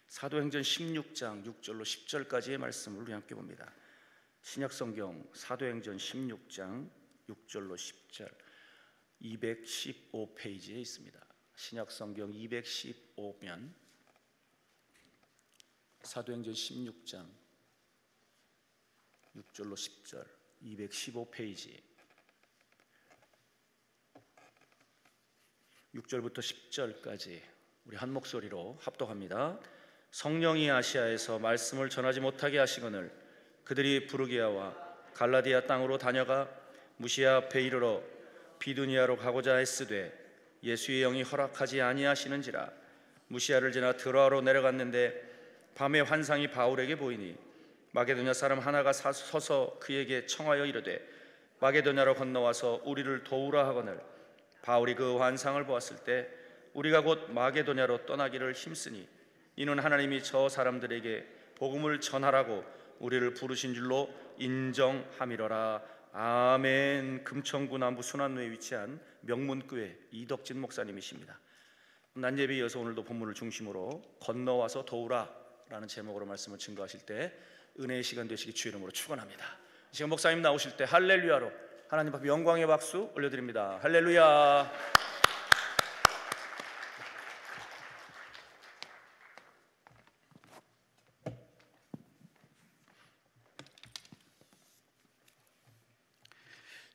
사도행전 16장 6절로 10절까지의 말씀을 우리 함께 봅니다. 신약성경 사도행전 16장 6절로 10절 215페이지에 있습니다. 신약성경 215면 사도행전 16장 6절로 10절 215페이지 6절부터 10절까지 우리 한 목소리로 합독합니다. 성령이 아시아에서 말씀을 전하지 못하게 하시거늘 그들이 부르기아와 갈라디아 땅으로 다녀가 무시아 앞에 이르러 비두니아로 가고자 했으되 예수의 영이 허락하지 아니하시는지라. 무시아를 지나 드로아로 내려갔는데 밤에 환상이 바울에게 보이니 마게도냐 사람 하나가 서서 그에게 청하여 이르되 마게도냐로 건너와서 우리를 도우라 하거늘 바울이 그 환상을 보았을 때 우리가 곧 마게도냐로 떠나기를 힘쓰니 이는 하나님이 저 사람들에게 복음을 전하라고 우리를 부르신 줄로 인정함이로라. 아멘. 금천구 남부 순환로에 위치한 명문교회 이덕진 목사님이십니다. 난예배에 이어서 오늘도 본문을 중심으로 건너와서 도우라 라는 제목으로 말씀을 증거하실 때 은혜의 시간 되시기 주의 이름으로 축원합니다. 지금 목사님 나오실 때 할렐루야로 하나님 앞에 영광의 박수 올려드립니다. 할렐루야.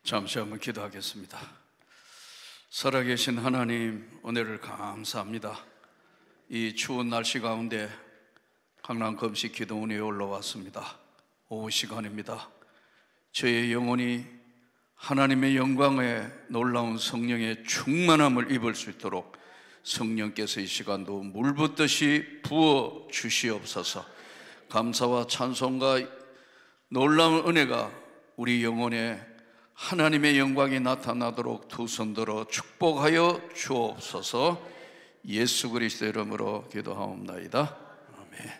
잠시 한번 기도하겠습니다. 살아계신 하나님, 은혜를 감사합니다. 이 추운 날씨 가운데 강남 금식 기도원에 올라왔습니다. 오후 시간입니다. 저의 영혼이 하나님의 영광에 놀라운 성령의 충만함을 입을 수 있도록 성령께서 이 시간도 물 붓듯이 부어 주시옵소서. 감사와 찬송과 놀라운 은혜가 우리 영혼에 하나님의 영광이 나타나도록 두 손 들어 축복하여 주옵소서. 예수 그리스도 이름으로 기도하옵나이다. 아멘.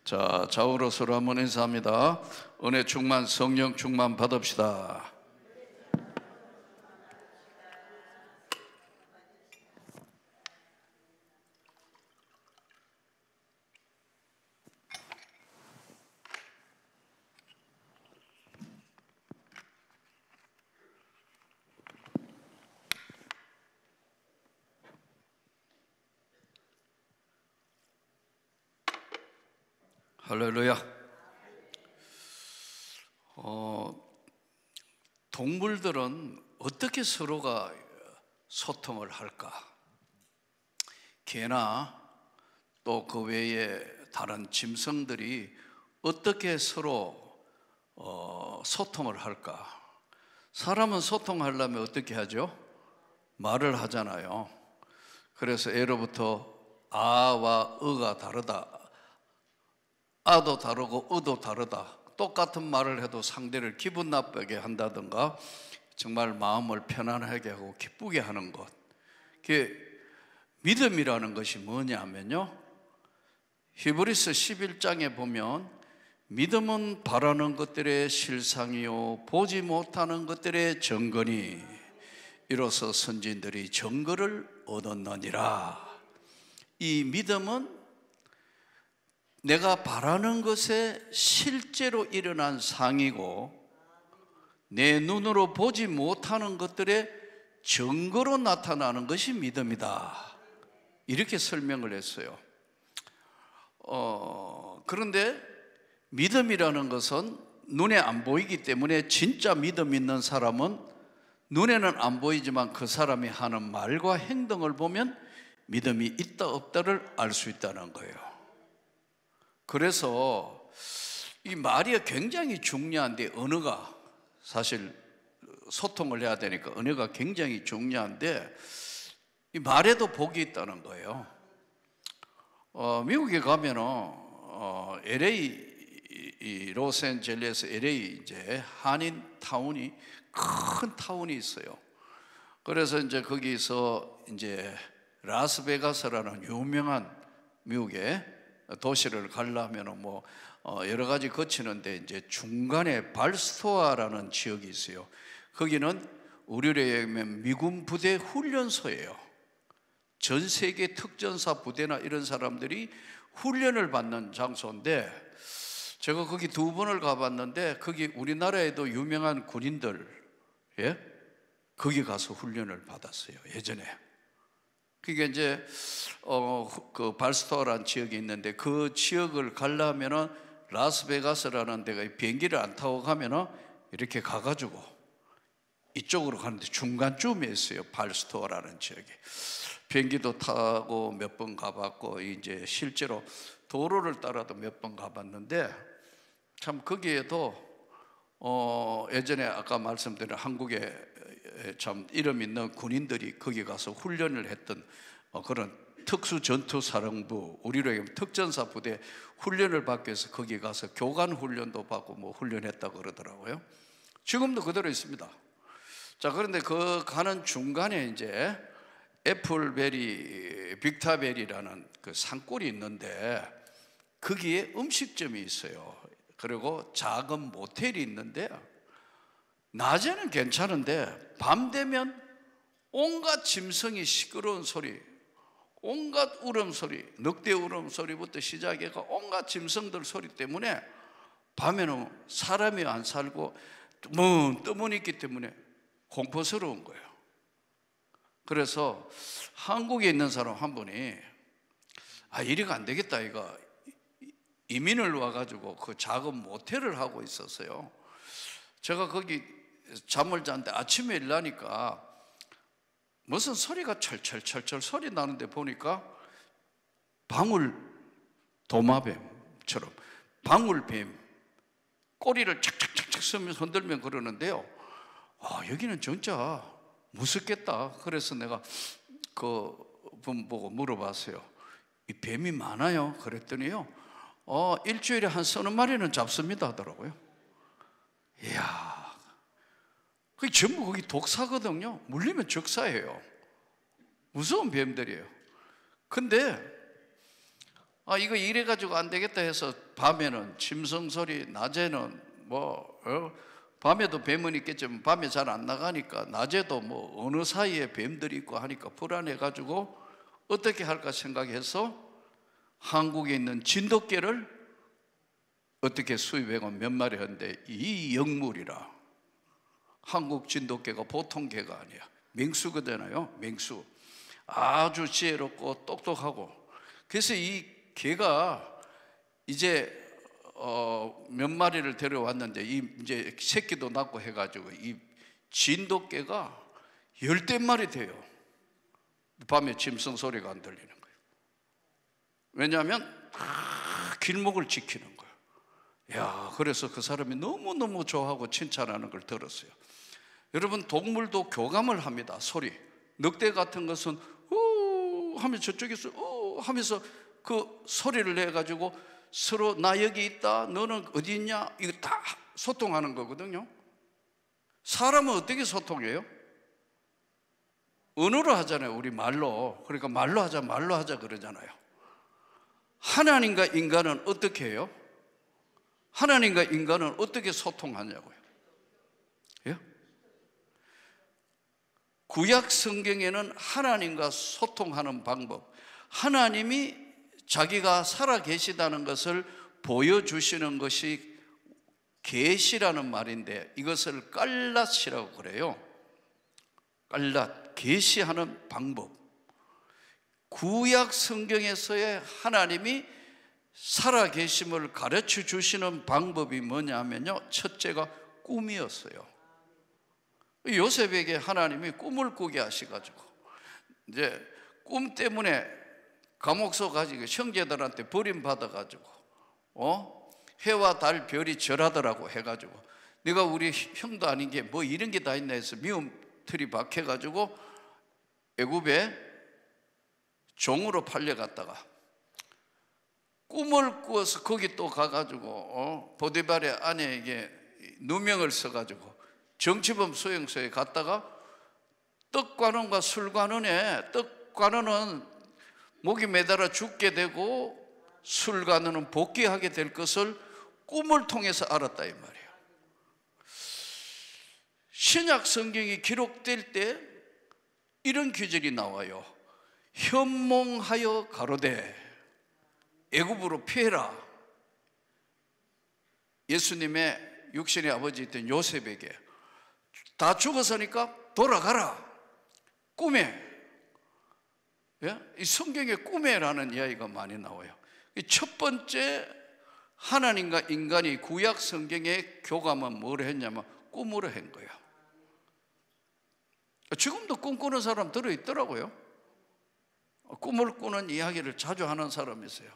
자, 좌우로 서로 한번 인사합니다. 은혜 충만, 성령 충만 받읍시다. 할렐루야. 동물들은 어떻게 서로가 소통을 할까? 개나 또 그 외에 다른 짐승들이 어떻게 서로 소통을 할까? 사람은 소통하려면 어떻게 하죠? 말을 하잖아요. 그래서 예로부터 아와 으가 다르다, 아도 다르고 으도 다르다, 똑같은 말을 해도 상대를 기분 나쁘게 한다든가 정말 마음을 편안하게 하고 기쁘게 하는 것, 그게 믿음이라는 것이 뭐냐면요, 히브리서 11장에 보면 믿음은 바라는 것들의 실상이요 보지 못하는 것들의 증거니 이로써 선진들이 증거를 얻었느니라. 이 믿음은 내가 바라는 것에 실제로 일어난 상이고 내 눈으로 보지 못하는 것들의 증거로 나타나는 것이 믿음이다, 이렇게 설명을 했어요. 그런데 믿음이라는 것은 눈에 안 보이기 때문에 진짜 믿음 있는 사람은 눈에는 안 보이지만 그 사람이 하는 말과 행동을 보면 믿음이 있다 없다를 알 수 있다는 거예요. 그래서 이 말이 굉장히 중요한데, 언어가 사실 소통을 해야 되니까 언어가 굉장히 중요한데 이 말에도 복이 있다는 거예요. 미국에 가면은 LA, 로스앤젤레스 LA 이제 한인 타운이, 큰 타운이 있어요. 그래서 이제 거기서 이제 라스베가스라는 유명한 미국의 도시를 가려면 뭐 여러 가지 거치는데 이제 중간에 발스토아라는 지역이 있어요. 거기는 우리로 얘기하면 미군 부대 훈련소예요. 전 세계 특전사 부대나 이런 사람들이 훈련을 받는 장소인데, 제가 거기 2번을 가봤는데 거기 우리나라에도 유명한 군인들, 예? 거기 가서 훈련을 받았어요, 예전에. 그게 이제 그 발스토어라는 지역이 있는데, 그 지역을 가려면은 라스베가스라는 데가 비행기를 안 타고 가면은 이렇게 가가지고 이쪽으로 가는데 중간쯤에 있어요, 발스토어라는 지역이. 비행기도 타고 몇 번 가봤고, 이제 실제로 도로를 따라도 몇 번 가봤는데, 참 거기에도 예전에 아까 말씀드린 한국에 참 이름 있는 군인들이 거기 가서 훈련을 했던 그런 특수전투사령부, 우리로 얘기하면 특전사 부대 훈련을 받기 위해서 거기 가서 교관 훈련도 받고 뭐 훈련했다고 그러더라고요. 지금도 그대로 있습니다. 자, 그런데 그 가는 중간에 이제 애플베리, 빅타베리라는 그 산골이 있는데 거기에 음식점이 있어요. 그리고 작은 모텔이 있는데, 낮에는 괜찮은데 밤 되면 온갖 짐승이 시끄러운 소리, 온갖 울음소리, 늑대 울음소리부터 시작해서 온갖 짐승들 소리 때문에 밤에는 사람이 안 살고 뜸은 있기 때문에 공포스러운 거예요. 그래서 한국에 있는 사람 한 분이 이래가 안 되겠다, 이거 이민을 와가지고 그 작은 모텔을 하고 있었어요. 제가 거기 잠을 잤는데 아침에 일어나니까 무슨 소리가 철철철철 소리 나는데 보니까 방울 도마뱀처럼 방울뱀 꼬리를 착착착착 쓰면서 흔들면 그러는데요, 여기는 진짜 무섭겠다. 그래서 내가 그 분 보고 물어봤어요. 이 뱀이 많아요? 그랬더니요, 일주일에 한 30마리는 잡습니다 하더라고요. 이야, 그게 전부 거기 독사거든요. 물리면 적사예요. 무서운 뱀들이에요. 근데 이거 이래가지고 안 되겠다 해서 밤에는 짐승 소리, 낮에는 밤에도 뱀은 있겠지만 밤에 잘 안 나가니까 낮에도 뭐 어느 사이에 뱀들이 있고 하니까 불안해가지고 어떻게 할까 생각해서 한국에 있는 진돗개를 어떻게 수입해고 몇 마리 하는데, 이 영물이라. 한국 진돗개가 보통 개가 아니야. 맹수거든요. 맹수. 아주 지혜롭고 똑똑하고. 그래서 이 개가 이제 몇 마리를 데려왔는데, 이제 새끼도 낳고 해가지고 이 진돗개가 10대 마리 돼요. 밤에 짐승 소리가 안 들리는 거예요. 왜냐하면 길목을 지키는 거예요. 야, 그래서 그 사람이 너무너무 좋아하고 칭찬하는 걸 들었어요. 여러분, 동물도 교감을 합니다. 소리. 늑대 같은 것은 하면 저쪽에서 하면서 그 소리를 내가지고 서로 나 여기 있다, 너는 어디 있냐, 이거 다 소통하는 거거든요. 사람은 어떻게 소통해요? 언어로 하잖아요. 우리 말로. 그러니까 말로 하자 그러잖아요. 하나님과 인간은 어떻게 해요? 하나님과 인간은 어떻게 소통하냐고요? 예? 구약 성경에는 하나님과 소통하는 방법, 하나님이 자기가 살아 계시다는 것을 보여주시는 것이 계시라는 말인데, 이것을 깔랏이라고 그래요. 깔랏, 계시하는 방법. 구약 성경에서의 하나님이 살아 계심을 가르쳐 주시는 방법이 뭐냐면요, 첫째가 꿈이었어요. 요셉에게 하나님이 꿈을 꾸게 하셔가지고 이제 꿈 때문에 감옥소 가지고 형제들한테 버림받아가지고 해와 달 별이 절하더라고 해가지고, 네가 우리 형도 아닌 게 뭐 이런 게 다 있나 해서 미움 틀이 박혀가지고 애굽에 종으로 팔려갔다가 꿈을 꾸어서 거기 또 가가지고 보디발의 아내에게 누명을 써가지고 정치범 수용소에 갔다가 떡관원과 술관원에, 떡관원은 목이 매달아 죽게 되고 술관원은 복귀하게 될 것을 꿈을 통해서 알았다 이 말이에요. 신약 성경이 기록될 때 이런 규절이 나와요. 현몽하여 가로되 애굽으로 피해라. 예수님의 육신의 아버지였던 요셉에게 다 죽었으니까 돌아가라. 꿈에, 이 성경에 꿈에라는 이야기가 많이 나와요. 첫 번째 하나님과 인간이 구약 성경의 교감은 뭘 했냐면 꿈으로 한 거예요. 지금도 꿈꾸는 사람 들어있더라고요. 꿈을 꾸는 이야기를 자주 하는 사람이 있어요.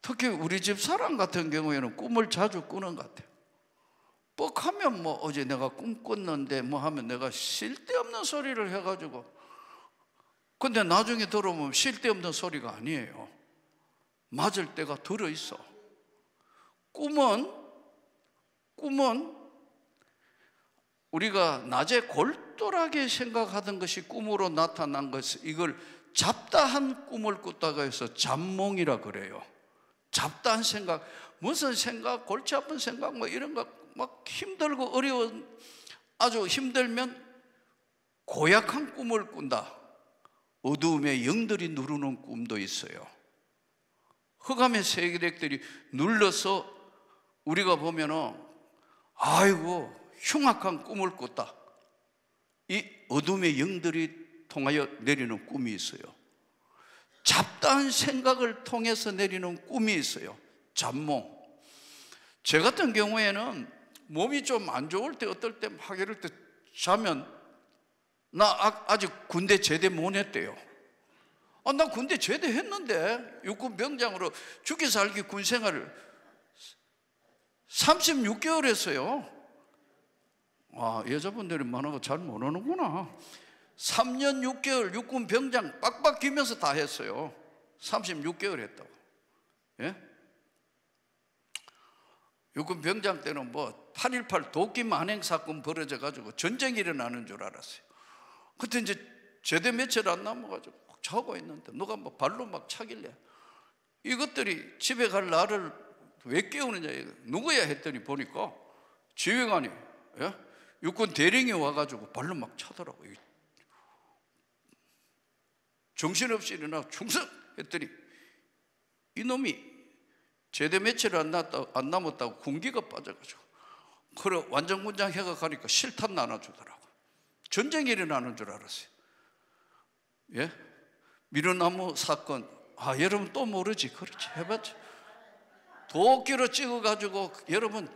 특히 우리 집 사람 같은 경우에는 꿈을 자주 꾸는 것 같아요. 뻑하면 뭐 어제 내가 꿈 꿨는데 뭐 하면 내가 쓸데없는 소리를 해가지고, 근데 나중에 들어보면 쓸데없는 소리가 아니에요. 맞을 때가 들어있어. 꿈은 우리가 낮에 골똘하게 생각하던 것이 꿈으로 나타난 것을, 이걸 잡다한 꿈을 꿨다고 해서 잡몽이라 그래요. 잡다한 생각, 무슨 생각, 골치 아픈 생각, 뭐 이런 거 막 힘들고 어려운, 아주 힘들면 고약한 꿈을 꾼다. 어두움에 영들이 누르는 꿈도 있어요. 흑암의 세력들이 눌러서 우리가 보면은 아이고 흉악한 꿈을 꿨다. 이 어둠의 영들이 통하여 내리는 꿈이 있어요. 잡다한 생각을 통해서 내리는 꿈이 있어요. 잡몽. 제 같은 경우에는 몸이 좀 안 좋을 때, 어떨 때 막 이럴 때 자면, 나 아직 군대 제대 못 했대요. 나 군대 제대했는데 육군 병장으로 죽기 살기 군 생활을 36개월 했어요. 여자분들이 많아서 잘 모르는구나. 3년 6개월 육군 병장 빡빡 기면서 다 했어요. 36개월 했다고. 예? 육군 병장 때는 뭐 8.18 도끼 만행 사건 벌어져 가지고 전쟁이 일어나는 줄 알았어요. 그때 이제 제대 며칠 안 남아가지고 자고 있는데 누가 뭐 발로 막 차길래, 이것들이 집에 갈 나를 왜 깨우느냐, 누구야 했더니 보니까 지휘관이, 육군 대령이 와가지고 발로 막 차더라고요. 정신없이 일어나 충성 했더니 이놈이 제대 며칠 안 남았다고 군기가 빠져가지고, 그래 완전군장 해가 가니까 실탄 나눠주더라고. 전쟁이 일어나는 줄 알았어요. 예? 미르나무 사건, 여러분 또 모르지? 그렇지, 해봤지. 도끼로 찍어가지고 여러분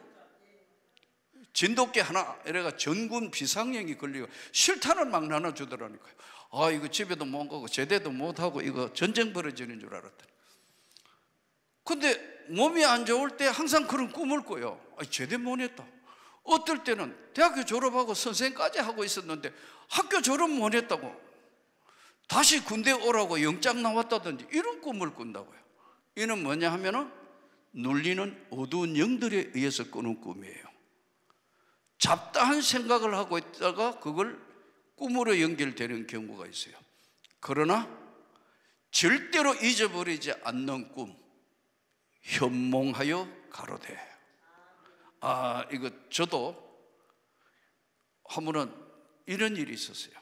진돗개 하나 이래가 전군 비상령이 걸리고 실탄을 막 나눠주더라니까요. 이거 집에도 못 가고 제대도 못하고 이거 전쟁 벌어지는 줄 알았더니, 근데 몸이 안 좋을 때 항상 그런 꿈을 꿔요. 제대 못 했다. 어떨 때는 대학교 졸업하고 선생까지 하고 있었는데 학교 졸업 못 했다고 다시 군대 오라고 영장 나왔다든지 이런 꿈을 꾼다고요. 이는 뭐냐 하면은 눌리는 어두운 영들에 의해서 꾸는 꿈이에요. 잡다한 생각을 하고 있다가 그걸 꿈으로 연결되는 경우가 있어요. 그러나 절대로 잊어버리지 않는 꿈, 현몽하여 가로되. 이거 저도 한 번은 이런 일이 있었어요.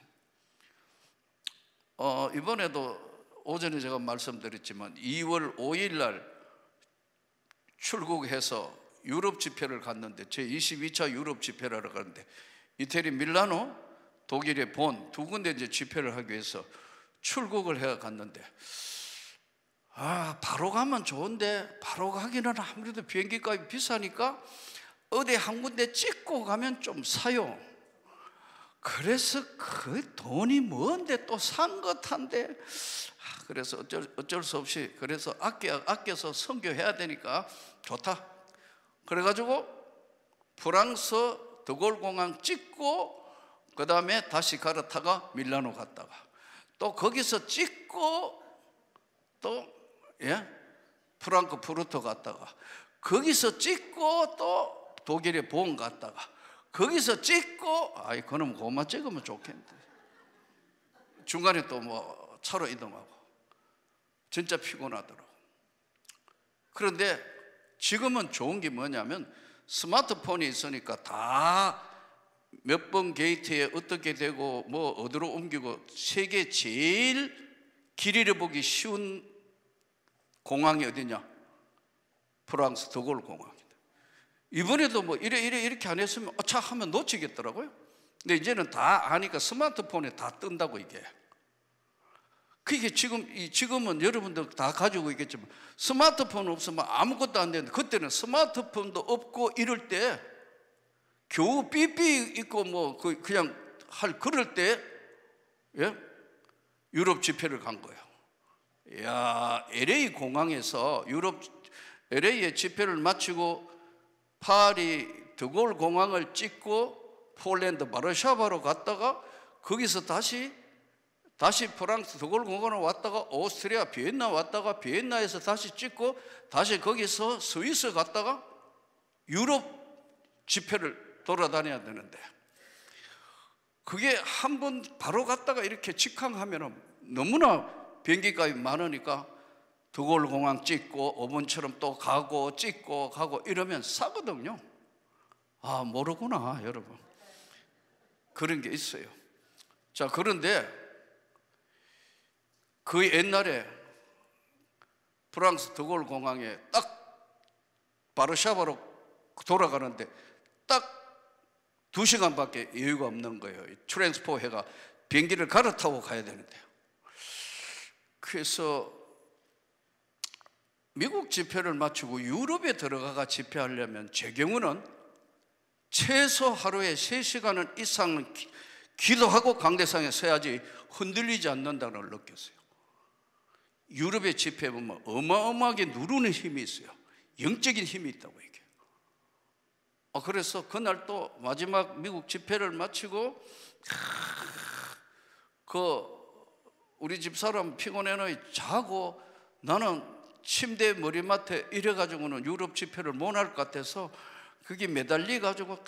이번에도 오전에 제가 말씀드렸지만 2월 5일 날 출국해서 유럽 집회를 갔는데, 제 22차 유럽 집회를 하러 갔는데 이태리 밀라노, 독일의 본 두 군데 이제 집회를 하기 위해서 출국을 해 갔는데, 바로 가면 좋은데 바로 가기는 아무래도 비행기값이 비싸니까 어디 한 군데 찍고 가면 좀 사요. 그래서 그 돈이 뭔데 또 산 것 한데, 그래서 어쩔 수 없이, 그래서 아껴서 선교해야 되니까 좋다. 그래가지고 프랑스 드골 공항 찍고 그 다음에 다시 갈아타가 밀라노 갔다가 또 거기서 찍고 또 프랑크푸르트 갔다가 거기서 찍고 또 독일의 본 갔다가 거기서 찍고, 그놈 고마 찍으면 좋겠는데 중간에 또 뭐 차로 이동하고 진짜 피곤하더라고. 그런데 지금은 좋은 게 뭐냐면 스마트폰이 있으니까 다 몇 번 게이트에 어떻게 되고 뭐 어디로 옮기고, 세계 제일 길 잃어보기 쉬운 공항이 어디냐? 프랑스 드골 공항이다. 이번에도 뭐 이렇게 안 했으면 어차 하면 놓치겠더라고요. 근데 이제는 다 아니까 스마트폰에 다 뜬다고 이게. 그게 지금은 여러분들 다 가지고 있겠지만 스마트폰 없으면 아무것도 안 되는데 그때는 스마트폰도 없고 이럴 때 겨우 삐삐 있고 뭐 그냥 그럴 때 예? 유럽 집회를 간 거예요. 야, LA 공항에서 LA에 집회를 마치고 파리 드골 공항을 찍고 폴란드 바르샤바로 갔다가 거기서 다시 프랑스 드골 공항으로 왔다가 오스트리아 비엔나 왔다가 비엔나에서 다시 찍고 다시 거기서 스위스 갔다가 유럽 집회를 돌아다녀야 되는데 그게 한 번 바로 갔다가 이렇게 직항하면 너무나 비행기값이 많으니까 드골 공항 찍고 5번처럼 또 가고 찍고 가고 이러면 싸거든요. 아, 모르구나 여러분. 그런 게 있어요. 자, 그런데 그 옛날에 프랑스 드골 공항에 딱 바르샤바로 돌아가는데 딱 2시간밖에 여유가 없는 거예요. 트랜스포해가 비행기를 갈아타고 가야 되는데요. 그래서 미국 집회를 마치고 유럽에 들어가가 집회하려면 제 경우는 최소 하루에 3시간은 이상은 기도하고 강대상에 서야지 흔들리지 않는다는 걸 느꼈어요. 유럽의 집회 보면 어마어마하게 누르는 힘이 있어요. 영적인 힘이 있다고 얘기해요. 그래서 그날 또 마지막 미국 집회를 마치고 우리 집사람 피곤해는 자고 나는 침대 머리맡에 이래가지고는 유럽 집회를 못 할 것 같아서 그게 매달려가지고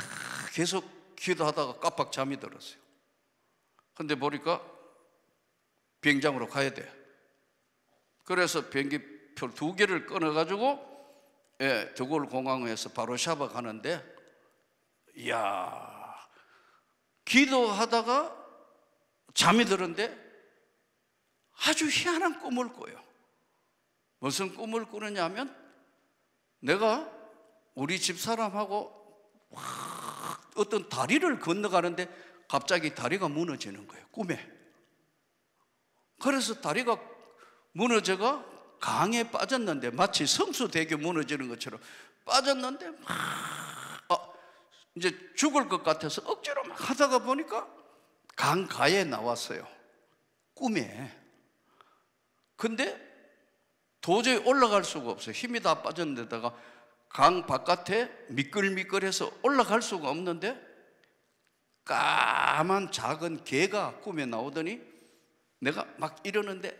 계속 기도하다가 깜빡 잠이 들었어요. 근데 보니까 비행장으로 가야 돼. 그래서 비행기표 2개를 끊어가지고 드골 공항에서 바르샤바 가는데 이야, 기도하다가 잠이 들었는데 아주 희한한 꿈을 꿔요. 무슨 꿈을 꾸느냐 하면 내가 우리 집사람하고 어떤 다리를 건너가는데 갑자기 다리가 무너지는 거예요, 꿈에. 그래서 다리가 무너져가 강에 빠졌는데 마치 성수대교 무너지는 것처럼 빠졌는데 이제 죽을 것 같아서 억지로 막 하다가 보니까 강가에 나왔어요, 꿈에. 근데 도저히 올라갈 수가 없어요. 힘이 다 빠졌는데다가 강 바깥에 미끌미끌해서 올라갈 수가 없는데 까만 작은 개가 꿈에 나오더니 내가 막 이러는데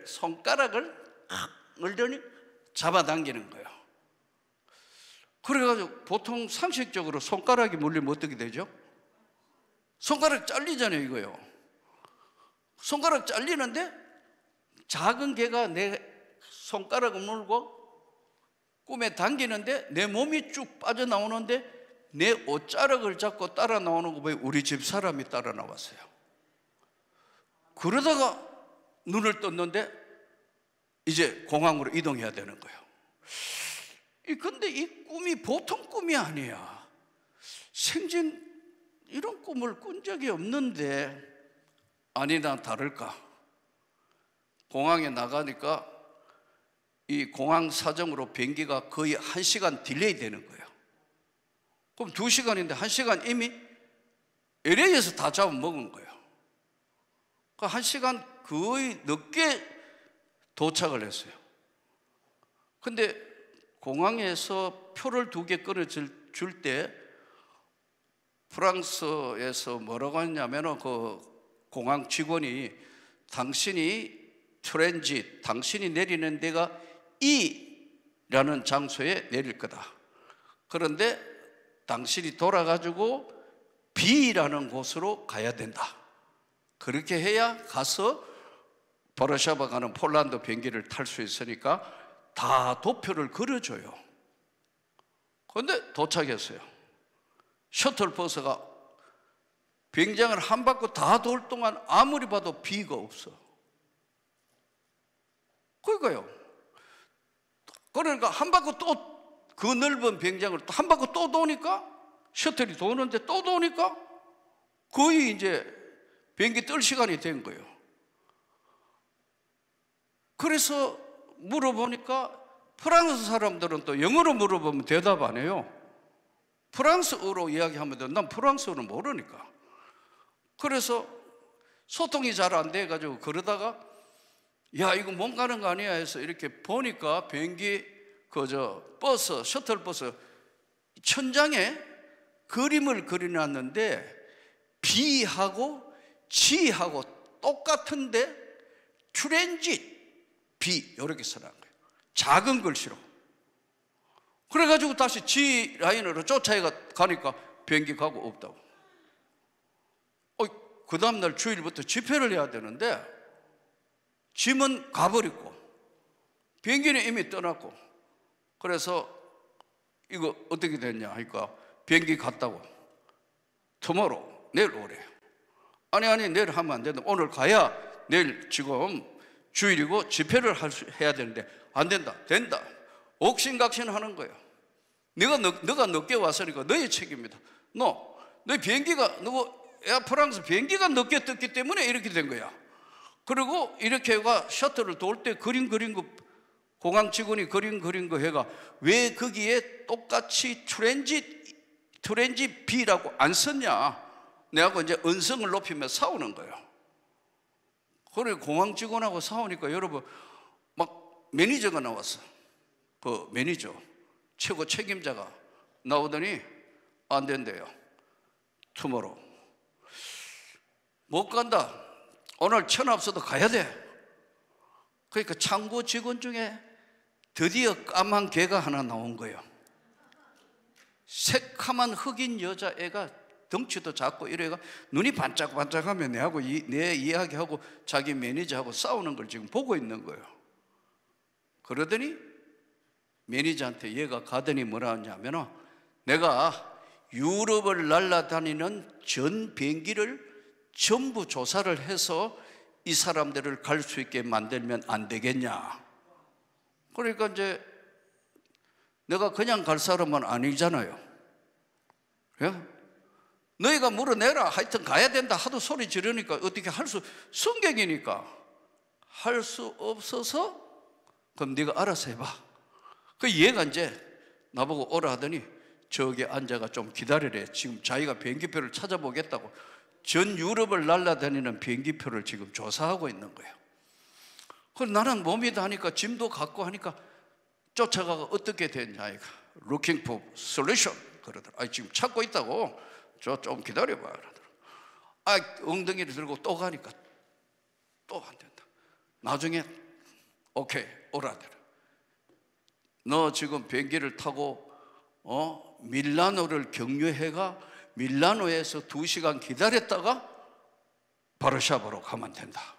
손가락을 물더니 잡아당기는 거예요. 그래가지고 보통 상식적으로 손가락이 물리면 어떻게 되죠? 손가락 잘리잖아요, 이거요. 손가락 잘리는데 작은 개가 내 손가락을 물고 꿈에 당기는데 내 몸이 쭉 빠져나오는데 내 옷자락을 잡고 따라 나오는 거 보니 우리 집 사람이 따라 나왔어요. 그러다가 눈을 떴는데 이제 공항으로 이동해야 되는 거예요. 근데 이 꿈이 보통 꿈이 아니야. 생전 이런 꿈을 꾼 적이 없는데 아니나 다를까 공항에 나가니까 이 공항 사정으로 비행기가 거의 1시간 딜레이 되는 거예요. 그럼 2시간인데 1시간 이미 LA에서 다 잡아먹은 거예요. 그 1시간 거의 늦게 도착을 했어요. 근데 공항에서 표를 2개 끊어줄 때 프랑스에서 뭐라고 했냐면 그 공항 직원이 당신이 트랜짓, 당신이 내리는 데가 E라는 장소에 내릴 거다. 그런데 당신이 돌아가지고 B라는 곳으로 가야 된다. 그렇게 해야 가서 바르샤바 가는 폴란드 비행기를 탈 수 있으니까 다 도표를 그려줘요. 그런데 도착했어요. 셔틀버스가 비행장을 한 바퀴 다 돌 동안 아무리 봐도 B가 없어. 그러니까요, 그러니까 한 바퀴 또 그 넓은 비행장을 한 바퀴 또 도니까, 셔틀이 도는데 또 도니까 거의 이제 비행기 뜰 시간이 된 거예요. 그래서 물어보니까 프랑스 사람들은 또 영어로 물어보면 대답 안 해요. 프랑스어로 이야기하면 돼. 난 프랑스어는 모르니까. 그래서 소통이 잘 안 돼가지고 그러다가 야, 이거 몸 가는 거 아니야 해서 이렇게 보니까 비행기 버스, 셔틀버스 천장에 그림을 그려놨는데 B하고 G하고 똑같은데 트랜짓 B 이렇게 써놓은 거예요. 작은 글씨로. 그래가지고 다시 G 라인으로 쫓아가니까 비행기 가고 없다고. 그 다음날 주일부터 집회를 해야 되는데 짐은 가버렸고 비행기는 이미 떠났고, 그래서 이거 어떻게 됐냐 하니까 비행기 갔다고. 투모로우, 내일 오래요. 아니 내일 하면 안 된다. 오늘 가야 내일 지금 주일이고 집회를 해야 되는데 안 된다. 된다. 옥신각신 하는 거예요. 너가 늦게 왔으니까 너의 책임이다. 너희 비행기가 에어프랑스 비행기가 늦게 떴기 때문에 이렇게 된 거야. 그리고 이렇게가 셔틀을 돌 때 그림 거, 공항 직원이 그림 거 해가 왜 거기에 똑같이 트랜짓 B라고 안 썼냐. 내하고 이제 언성을 높이며 싸우는 거예요. 그래 공항 직원하고 싸우니까 여러분 막 매니저가 나왔어. 그 매니저 최고 책임자가 나오더니 안 된대요. 투모로우 못 간다. 오늘 천 없어도 가야 돼. 그러니까 창고 직원 중에 드디어 까만 개가 하나 나온 거예요. 새카만 흑인 여자애가 덩치도 작고 이래가 눈이 반짝반짝하면 내하고 내 이야기하고 자기 매니저하고 싸우는 걸 지금 보고 있는 거예요. 그러더니 매니저한테 얘가 가더니 뭐라 하냐면 내가 유럽을 날아다니는 전 비행기를 전부 조사를 해서 이 사람들을 갈 수 있게 만들면 안 되겠냐. 그러니까 이제 내가 그냥 갈 사람은 아니잖아요. 예? 너희가 물어내라. 하여튼 가야 된다 하도 소리 지르니까 어떻게 성경이니까 할 수 없어서 그럼 네가 알아서 해봐. 그 얘가 이제 나보고 오라 하더니 저기 앉아가 좀 기다리래. 지금 자기가 비행기표를 찾아보겠다고 전 유럽을 날아다니는 비행기표를 지금 조사하고 있는 거예요. 그래서 나는 몸이 다니까 짐도 갖고 하니까 쫓아가가 어떻게 됐냐. Looking for solution 그러더라. 지금 찾고 있다고. 저 좀 기다려봐 그러더라. 엉덩이를 들고 또 가니까 또 안 된다. 나중에 오케이 오라더라. 너 지금 비행기를 타고 밀라노를 경유해가 밀라노에서 2시간 기다렸다가 바르샤바로 가면 된다.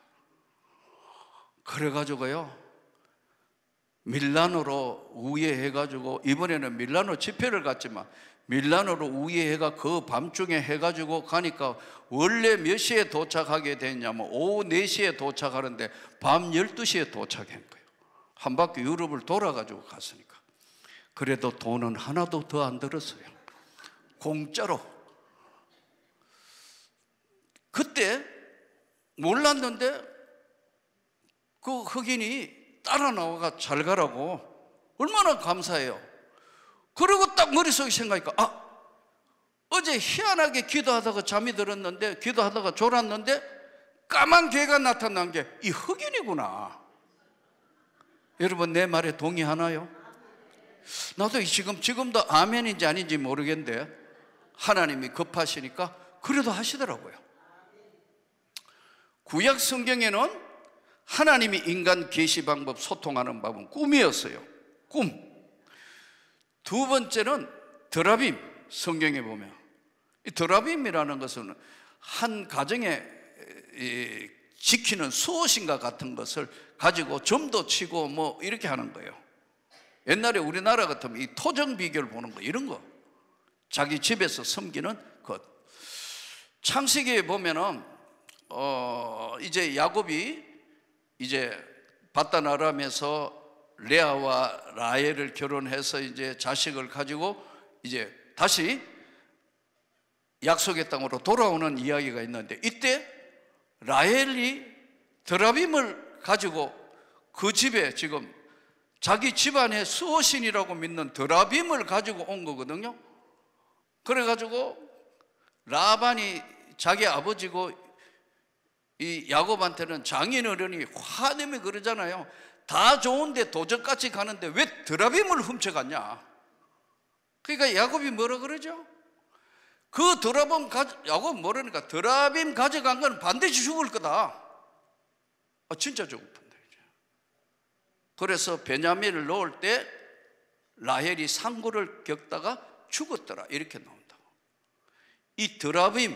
그래가지고요 밀라노로 우회해가지고 이번에는 밀라노 집회를 갔지만 밀라노로 우회해가 그 밤중에 해가지고 가니까 원래 몇 시에 도착하게 됐냐면 오후 4시에 도착하는데 밤 12시에 도착한 거예요. 한 바퀴 유럽을 돌아가지고 갔으니까. 그래도 돈은 하나도 더 안 들었어요. 공짜로. 그때 몰랐는데 그 흑인이 따라 나와가 잘 가라고 얼마나 감사해요. 그리고 딱 머릿속에 생각하니까 어제 희한하게 기도하다가 잠이 들었는데 기도하다가 졸았는데 까만 개가 나타난 게 이 흑인이구나. 여러분 내 말에 동의하나요? 나도 지금도 아멘인지 아닌지 모르겠는데 하나님이 급하시니까 그래도 하시더라고요. 구약 성경에는 하나님이 인간 계시 방법, 소통하는 방법은 꿈이었어요. 꿈. 두 번째는 드라빔. 성경에 보면 이 드라빔이라는 것은 한 가정에 지키는 수호신과 같은 것을 가지고 점도 치고 뭐 이렇게 하는 거예요. 옛날에 우리나라 같으면 이 토정 비결 보는 거 이런 거 자기 집에서 섬기는 것. 창세기에 보면은 이제 야곱이 이제 바단 아람에서 레아와 라헬을 결혼해서 이제 자식을 가지고 이제 다시 약속의 땅으로 돌아오는 이야기가 있는데, 이때 라헬이 드라빔을 가지고 그 집에 지금 자기 집안의 수호신이라고 믿는 드라빔을 가지고 온 거거든요. 그래가지고 라반이 자기 아버지고 이 야곱한테는 장인어른이 화내며 그러잖아요. 다 좋은데 도적같이 가는데 왜 드라빔을 훔쳐갔냐. 그러니까 야곱이 뭐라 그러죠? 그 드라빔 야곱 모르니까 드라빔 가져간 건 반드시 죽을 거다. 진짜 죽을 뻔다. 그래서 베냐민을 놓을 때 라헬이 상고를 겪다가 죽었더라, 이렇게 나온다고. 이 드라빔,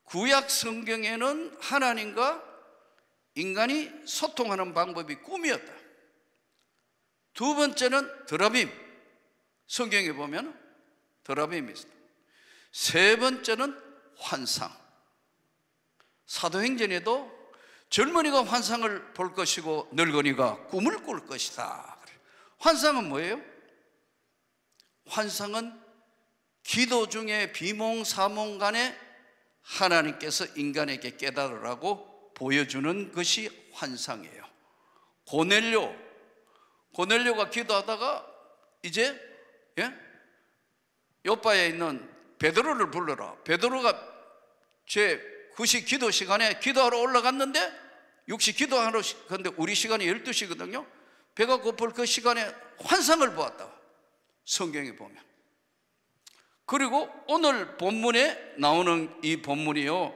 구약 성경에는 하나님과 인간이 소통하는 방법이 꿈이었다. 두 번째는 드라빔, 성경에 보면 드라빔이 있습니다. 세 번째는 환상. 사도행전에도 젊은이가 환상을 볼 것이고 늙은이가 꿈을 꿀 것이다. 환상은 뭐예요? 환상은 기도 중에 비몽사몽간에 하나님께서 인간에게 깨달으라고 보여주는 것이 환상이에요. 고넬료가 기도하다가 이제 요빠에 있는 베드로를 불러라. 베드로가 제 9시 기도 시간에 기도하러 올라갔는데 6시 기도하러, 근데 우리 시간이 12시거든요 배가 고플 그 시간에 환상을 보았다, 성경에 보면. 그리고 오늘 본문에 나오는 이 본문이요,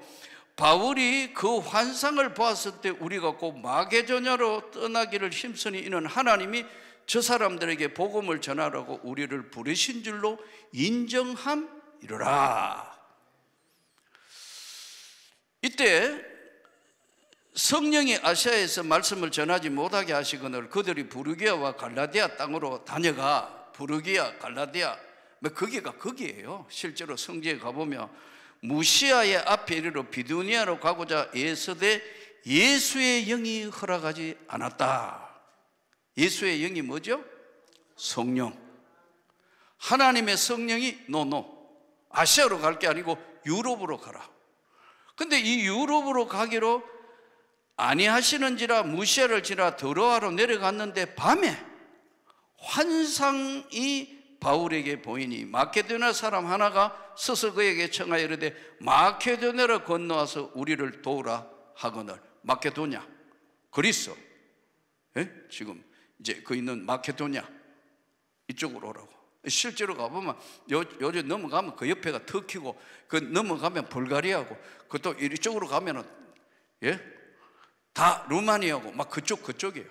바울이 그 환상을 보았을 때 우리가 꼭 마게도냐로 떠나기를 힘쓰니 이는 하나님이 저 사람들에게 복음을 전하라고 우리를 부르신 줄로 인정함이로라. 이때 성령이 아시아에서 말씀을 전하지 못하게 하시거늘 그들이 부르기아와 갈라디아 땅으로 다녀가, 부르기아, 갈라디아, 거기가 거기예요. 실제로 성지에 가보면 무시아의 앞에 이르러 비두니아로 가고자 애쓰되 예수의 영이 허락하지 않았다. 예수의 영이 뭐죠? 성령. 하나님의 성령이 아시아로 갈 게 아니고 유럽으로 가라. 근데 이 유럽으로 가기로 아니하시는지라 무시아를 지나 드로아로 내려갔는데 밤에 환상이 바울에게 보이니 마케도냐 사람 하나가 서서 그에게 청하여 이르되 마케도냐로 건너와서 우리를 도우라 하거늘. 마케도냐, 그리스, 지금 이제 그 있는 마케도냐 이쪽으로 오라고. 실제로 가보면 요즘 넘어가면 그 옆에가 터키고 그 넘어가면 불가리아고 그또 이쪽으로 가면은 다 루마니아고 막 그쪽이에요.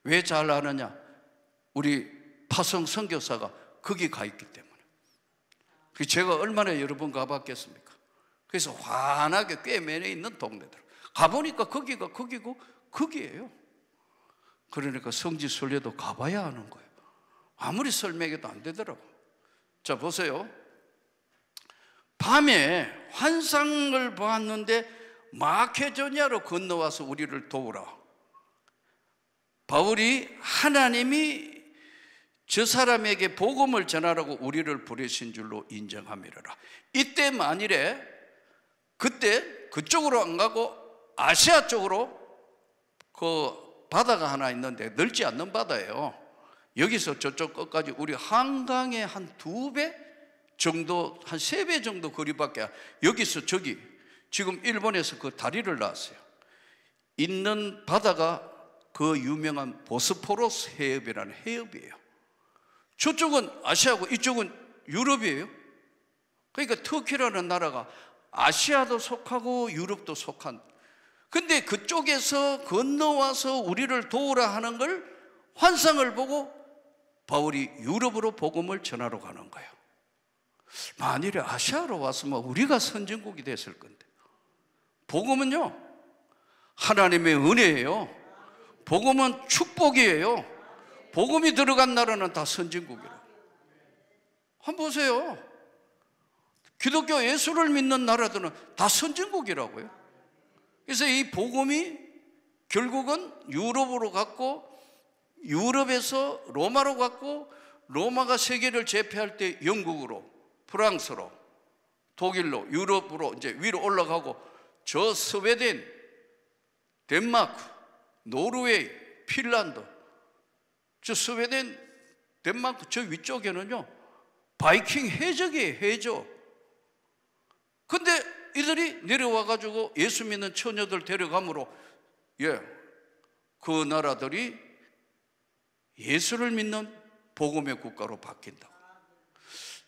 왜 잘 아느냐? 우리 파송 선교사가 거기 가 있기 때문에. 제가 얼마나 여러 번 가봤겠습니까? 그래서 환하게 꿰매여 있는 동네들 가보니까 거기가 거기고 거기예요. 그러니까 성지 순례도 가봐야 하는 거예요. 아무리 설명해도 안 되더라고. 자, 보세요. 밤에 환상을 보았는데 마케도냐로 건너와서 우리를 도우라. 바울이 하나님이 저 사람에게 복음을 전하라고 우리를 부르신 줄로 인정함이라. 이때 만일에 그때 그쪽으로 안 가고 아시아 쪽으로 그 바다가 하나 있는데 넓지 않는 바다예요. 여기서 저쪽 끝까지 우리 한강의 한 2배 정도, 한 3배 정도 거리밖에, 여기서 저기 지금 일본에서 그 다리를 놨어요. 있는 바다가 그 유명한 보스포러스 해협이라는 해협이에요. 저쪽은 아시아고 이쪽은 유럽이에요. 그러니까 터키라는 나라가 아시아도 속하고 유럽도 속한, 근데 그쪽에서 건너와서 우리를 도우라 하는 걸 환상을 보고 바울이 유럽으로 복음을 전하러 가는 거예요. 만일에 아시아로 왔으면 우리가 선진국이 됐을 건데. 복음은요, 하나님의 은혜예요. 복음은 축복이에요. 복음이 들어간 나라는 다 선진국이라고. 한번 보세요. 기독교 예수를 믿는 나라들은 다 선진국이라고요. 그래서 이 복음이 결국은 유럽으로 갔고 유럽에서 로마로 갔고, 로마가 세계를 제패할 때 영국으로, 프랑스로, 독일로, 유럽으로 이제 위로 올라가고, 저 스웨덴, 덴마크, 노르웨이, 핀란드, 저 스웨덴, 덴마크 저 위쪽에는요 바이킹 해적이에요, 해적. 근데 이들이 내려와 가지고 예수 믿는 처녀들 데려감으로 그 나라들이 예수를 믿는 복음의 국가로 바뀐다고.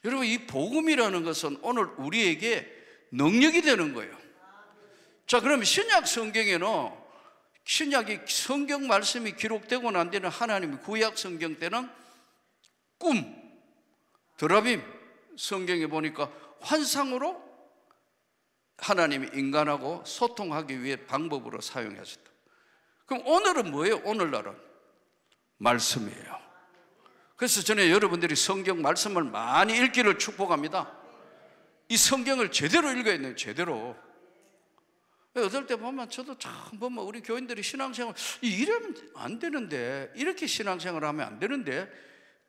여러분, 이 복음이라는 것은 오늘 우리에게 능력이 되는 거예요. 자, 그러면 신약 성경에는, 신약이 성경 말씀이 기록되고 난 뒤는 하나님이 구약 성경 때는 꿈, 드라빔, 성경에 보니까 환상으로 하나님이 인간하고 소통하기 위해 방법으로 사용하셨다. 그럼 오늘은 뭐예요? 오늘날은 말씀이에요. 그래서 저는 여러분들이 성경 말씀을 많이 읽기를 축복합니다. 이 성경을 제대로 읽어야 돼요, 제대로. 어떨 때 보면 저도 참 보면 우리 교인들이 신앙생활 이러면 안 되는데, 이렇게 신앙생활을 하면 안 되는데,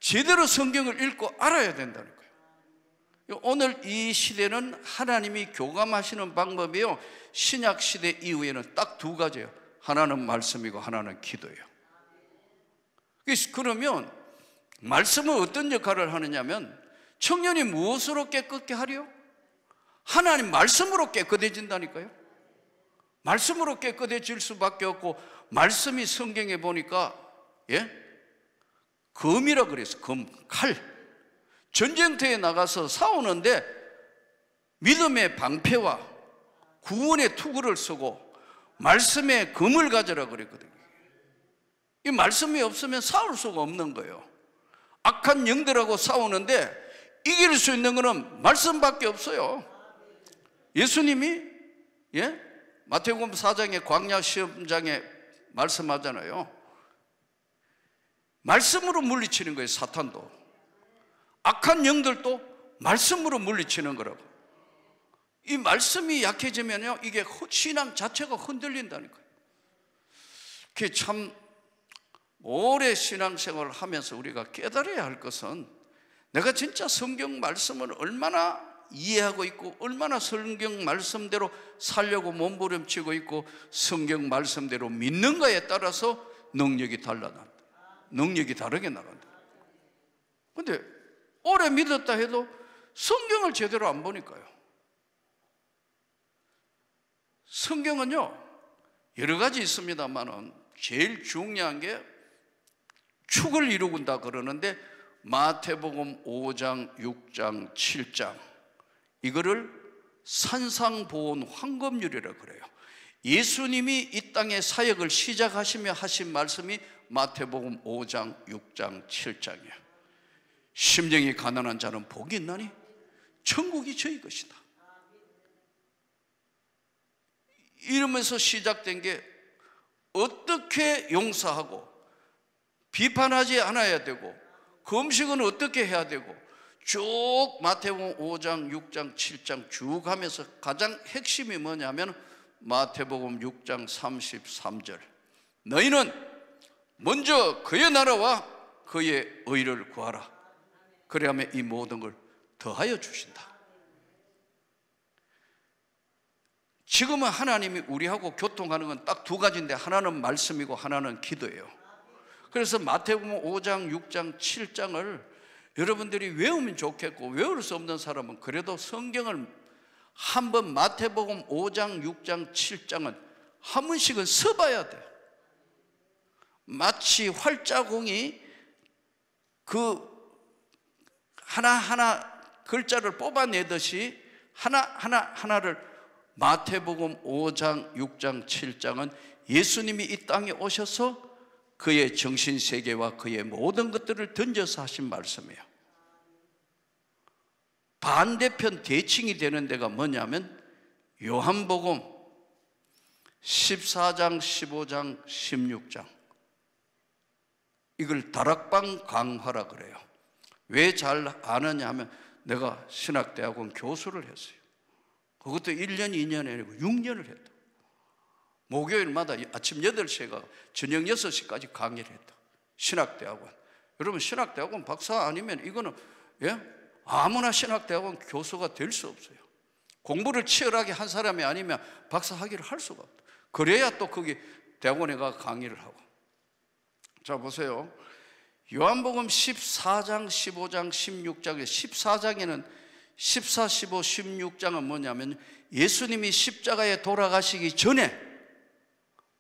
제대로 성경을 읽고 알아야 된다는 거예요. 오늘 이 시대는 하나님이 교감하시는 방법이요, 신약 시대 이후에는 딱 두 가지예요. 하나는 말씀이고 하나는 기도예요. 그러면 말씀은 어떤 역할을 하느냐면, 청년이 무엇으로 깨끗게 하려? 하나님 말씀으로 깨끗해진다니까요. 말씀으로 깨끗해질 수밖에 없고, 말씀이 성경에 보니까 검이라 그랬어. 검, 칼. 전쟁터에 나가서 싸우는데 믿음의 방패와 구원의 투구를 쓰고 말씀의 검을 가져라 그랬거든요. 이 말씀이 없으면 싸울 수가 없는 거예요. 악한 영들하고 싸우는데 이길 수 있는 것은 말씀밖에 없어요. 예수님이 마태복음 4장의 광야 시험장에 말씀하잖아요. 말씀으로 물리치는 거예요. 사탄도, 악한 영들도 말씀으로 물리치는 거라고. 이 말씀이 약해지면요, 이게 신앙 자체가 흔들린다니까요. 그게 참 오래 신앙생활을 하면서 우리가 깨달아야 할 것은, 내가 진짜 성경 말씀을 얼마나 이해하고 있고, 얼마나 성경 말씀대로 살려고 몸부림치고 있고, 성경 말씀대로 믿는가에 따라서 능력이 달라난다. 능력이 다르게 나간다. 근데 오래 믿었다 해도 성경을 제대로 안 보니까요. 성경은요 여러 가지 있습니다만은 제일 중요한 게 축을 이루군다 그러는데, 마태복음 5장, 6장, 7장 이거를 산상보온 황금률이라고 그래요. 예수님이 이 땅에 사역을 시작하시며 하신 말씀이 마태복음 5장, 6장, 7장이에요. 심령이 가난한 자는 복이 있나니 천국이 저희 것이다. 이러면서 시작된 게 어떻게 용서하고 비판하지 않아야 되고 금식은 어떻게 해야 되고 쭉 마태복음 5장, 6장, 7장 쭉 하면서 가장 핵심이 뭐냐면 마태복음 6장 33절, 너희는 먼저 그의 나라와 그의 의를 구하라. 그래야만 이 모든 걸 더하여 주신다. 지금은 하나님이 우리하고 교통하는 건 딱 두 가지인데, 하나는 말씀이고 하나는 기도예요. 그래서 마태복음 5장, 6장, 7장을 여러분들이 외우면 좋겠고, 외울 수 없는 사람은 그래도 성경을 한번 마태복음 5장, 6장, 7장은 한 번씩은 써봐야 돼. 마치 활자공이 그 하나하나 글자를 뽑아내듯이 하나를 마태복음 5장, 6장, 7장은 예수님이 이 땅에 오셔서 그의 정신세계와 그의 모든 것들을 던져서 하신 말씀이에요. 반대편 대칭이 되는 데가 뭐냐면 요한복음 14장, 15장, 16장 이걸 다락방 강화라 그래요. 왜 잘 아느냐 하면 내가 신학대학원 교수를 했어요. 그것도 1년, 2년이 아니고 6년을 했다. 목요일마다 아침 8시에 가 저녁 6시까지 강의를 했다. 신학대학원. 여러분, 신학대학원 박사 아니면 이거는 아무나 신학대학원 교수가 될 수 없어요. 공부를 치열하게 한 사람이 아니면 박사 학위를 할 수가 없다. 그래야 또 거기 대학원에 가 강의를 하고. 자, 보세요. 요한복음 14장, 15장, 16장에 14장에는 14, 15, 16장은 뭐냐면 예수님이 십자가에 돌아가시기 전에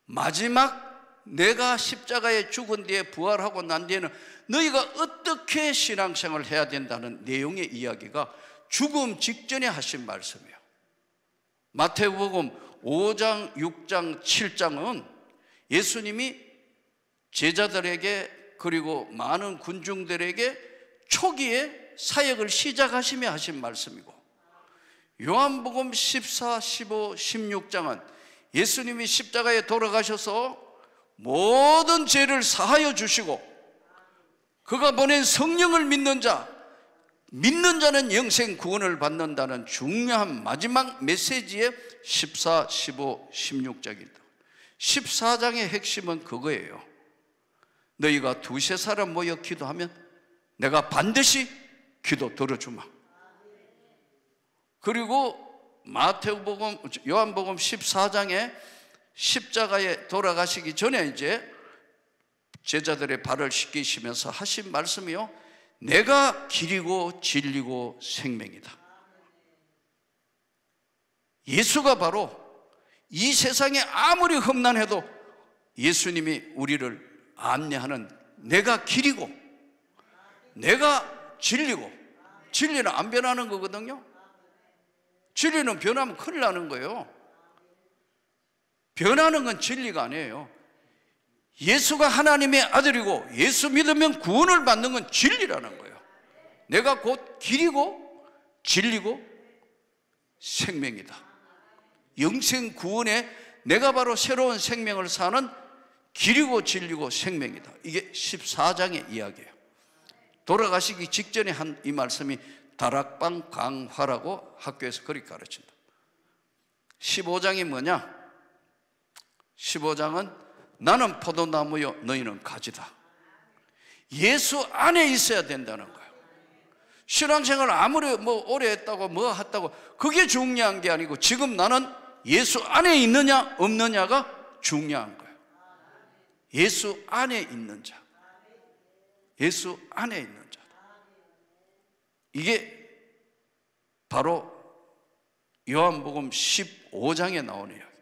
마지막 내가 십자가에 죽은 뒤에 부활하고 난 뒤에는 너희가 어떻게 신앙생활을 해야 된다는 내용의 이야기가 죽음 직전에 하신 말씀이에요. 마태복음 5장, 6장, 7장은 예수님이 제자들에게 그리고 많은 군중들에게 초기에 사역을 시작하시며 하신 말씀이고, 요한복음 14, 15, 16장은 예수님이 십자가에 돌아가셔서 모든 죄를 사하여 주시고 그가 보낸 성령을 믿는 자는 영생 구원을 받는다는 중요한 마지막 메시지의 14, 15, 16장입니다. 14장의 핵심은 그거예요. 너희가 두세 사람 모여 기도하면 내가 반드시 기도 들어주마. 그리고 요한복음 14장에 십자가에 돌아가시기 전에 이제 제자들의 발을 씻기시면서 하신 말씀이요, 내가 길이고 진리고 생명이다. 예수가 바로 이 세상에 아무리 험난해도 예수님이 우리를 안내하는 내가 길이고 내가 진리고, 진리는 안 변하는 거거든요. 진리는 변하면 큰일 나는 거예요. 변하는 건 진리가 아니에요. 예수가 하나님의 아들이고 예수 믿으면 구원을 받는 건 진리라는 거예요. 내가 곧 길이고 진리고 생명이다. 영생 구원에 내가 바로 새로운 생명을 사는 길이고 진리고 생명이다. 이게 14장의 이야기예요. 돌아가시기 직전에 한 이 말씀이 다락방 강화라고 학교에서 그렇게 가르친다. 15장이 뭐냐? 15장은 나는 포도나무요 너희는 가지다. 예수 안에 있어야 된다는 거예요. 신앙생활 아무리 오래 했다고 했다고 그게 중요한 게 아니고 지금 나는 예수 안에 있느냐 없느냐가 중요한 거예요. 예수 안에 있는 자, 예수 안에 있는 자, 이게 바로 요한복음 15장에 나오는 이야기.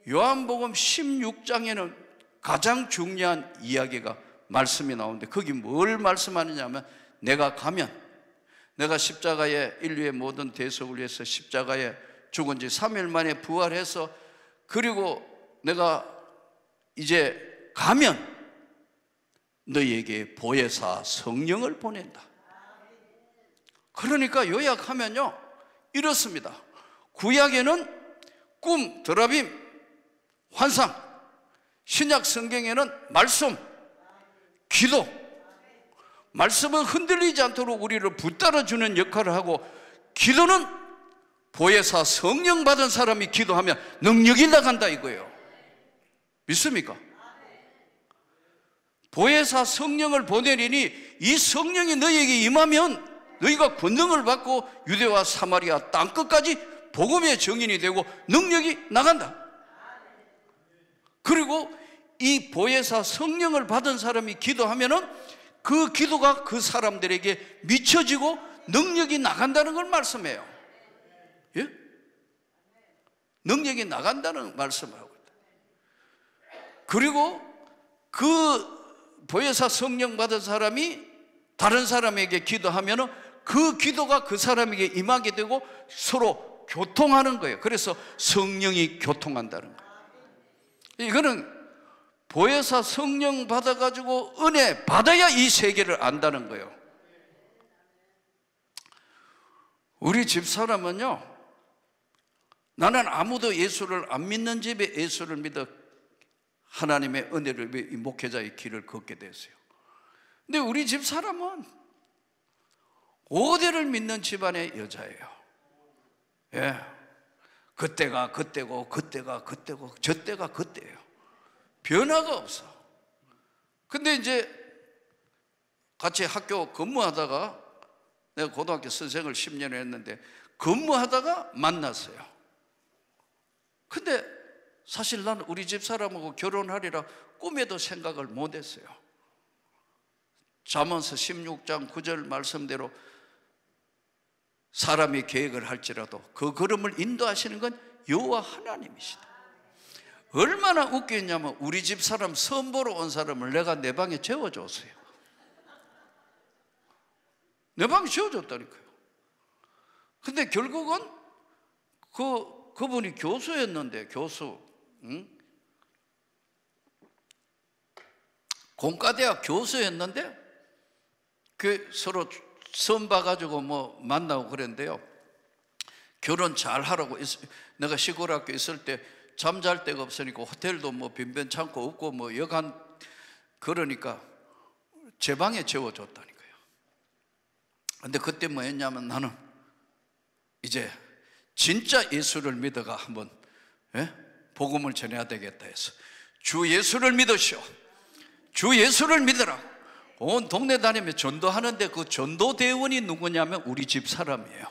요한복음 16장에는 가장 중요한 이야기가 말씀이 나오는데 거기 뭘 말씀하느냐면 내가 가면 내가 십자가에 인류의 모든 대속을 위해서 십자가에 죽은 지 3일 만에 부활해서 그리고 내가 이제 가면 너희에게 보혜사 성령을 보낸다. 그러니까 요약하면요 이렇습니다. 구약에는 꿈, 드라빔, 환상, 신약 성경에는 말씀, 기도. 말씀은 흔들리지 않도록 우리를 붙들어주는 역할을 하고, 기도는 보혜사 성령 받은 사람이 기도하면 능력이 나간다 이거예요. 믿습니까? 보혜사 성령을 보내리니 이 성령이 너희에게 임하면 너희가 권능을 받고 유대와 사마리아 땅끝까지 복음의 증인이 되고 능력이 나간다. 그리고 이 보혜사 성령을 받은 사람이 기도하면은 그 기도가 그 사람들에게 미쳐지고 능력이 나간다는 걸 말씀해요. 예? 능력이 나간다는 말씀을 하고 있다. 그리고 그 보혜사 성령 받은 사람이 다른 사람에게 기도하면은 그 기도가 그 사람에게 임하게 되고 서로 교통하는 거예요. 그래서 성령이 교통한다는 거예요. 이거는 보혜사 성령 받아가지고 은혜 받아야 이 세계를 안다는 거예요. 우리 집사람은요, 나는 아무도 예수를 안 믿는 집에 예수를 믿어 하나님의 은혜를 위해 목회자의 길을 걷게 됐어요. 근데 우리 집사람은 5대를 믿는 집안의 여자예요. 예. 그때가 그때고 그때가 그때고 저때가 그때예요. 변화가 없어. 근데 이제 같이 학교 근무하다가, 내가 고등학교 선생을 10년을 했는데 근무하다가 만났어요. 근데 사실 난 우리 집 사람하고 결혼하리라 꿈에도 생각을 못했어요. 잠언서 16장 9절 말씀대로 사람이 계획을 할지라도 그 걸음을 인도하시는 건 여호와 하나님이시다. 얼마나 웃겼냐면 우리 집 사람 선보러 온 사람을 내가 내 방에 재워줬어요. 내 방에 재워줬다니까요. 근데 결국은 그분이 교수였는데, 교수, 공과대학 교수였는데 그 서로 선 봐가지고 뭐 만나고 그랬는데요. 결혼 잘 하라고. 내가 시골 학교 있을 때 잠잘 데가 없으니까 호텔도 뭐 빈변찮고 없고 뭐 여간, 그러니까 제 방에 재워줬다니까요. 근데 그때 뭐 했냐면 나는 이제 진짜 예수를 믿어가 한번 복음을 전해야 되겠다 해서 주 예수를 믿으시오. 주 예수를 믿어라. 온 동네 다니며 전도하는데 그 전도 대원이 누구냐면 우리 집 사람이에요.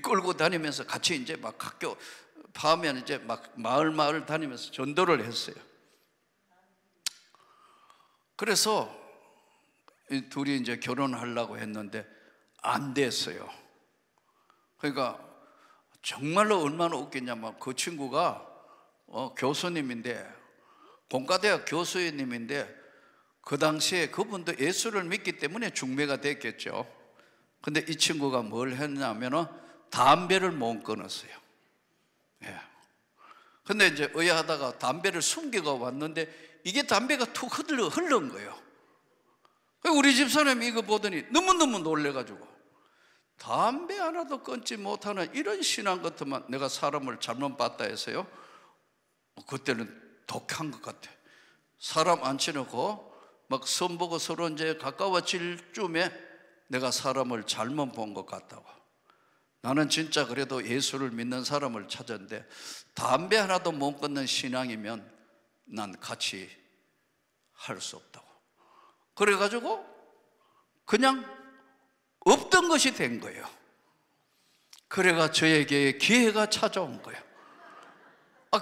끌고 다니면서 같이 이제 막 학교 파면 이제 막 마을 다니면서 전도를 했어요. 그래서 이 둘이 이제 결혼하려고 했는데 안 됐어요. 그러니까 정말로 얼마나 웃겼냐면 그 친구가 교수님인데, 공과대학 교수님인데 그 당시에 그분도 예수를 믿기 때문에 중매가 됐겠죠. 근데 이 친구가 뭘 했냐면은 담배를 못 끊었어요. 예. 근데 이제 의아하다가 담배를 숨기고 왔는데 이게 담배가 툭 흐른 거예요. 우리 집사람이 이거 보더니 너무너무 놀래가지고 담배 하나도 끊지 못하는 이런 신앙 같으면 내가 사람을 잘못 봤다 해서요. 그때는 독한 것 같아. 사람 앉혀놓고 막 선보고 서로 이제 가까워질 쯤에 내가 사람을 잘못 본 것 같다고. 나는 진짜 그래도 예수를 믿는 사람을 찾았는데 담배 하나도 못 끊는 신앙이면 난 같이 할 수 없다고. 그래가지고 그냥 없던 것이 된 거예요. 그래가 저에게 기회가 찾아온 거예요.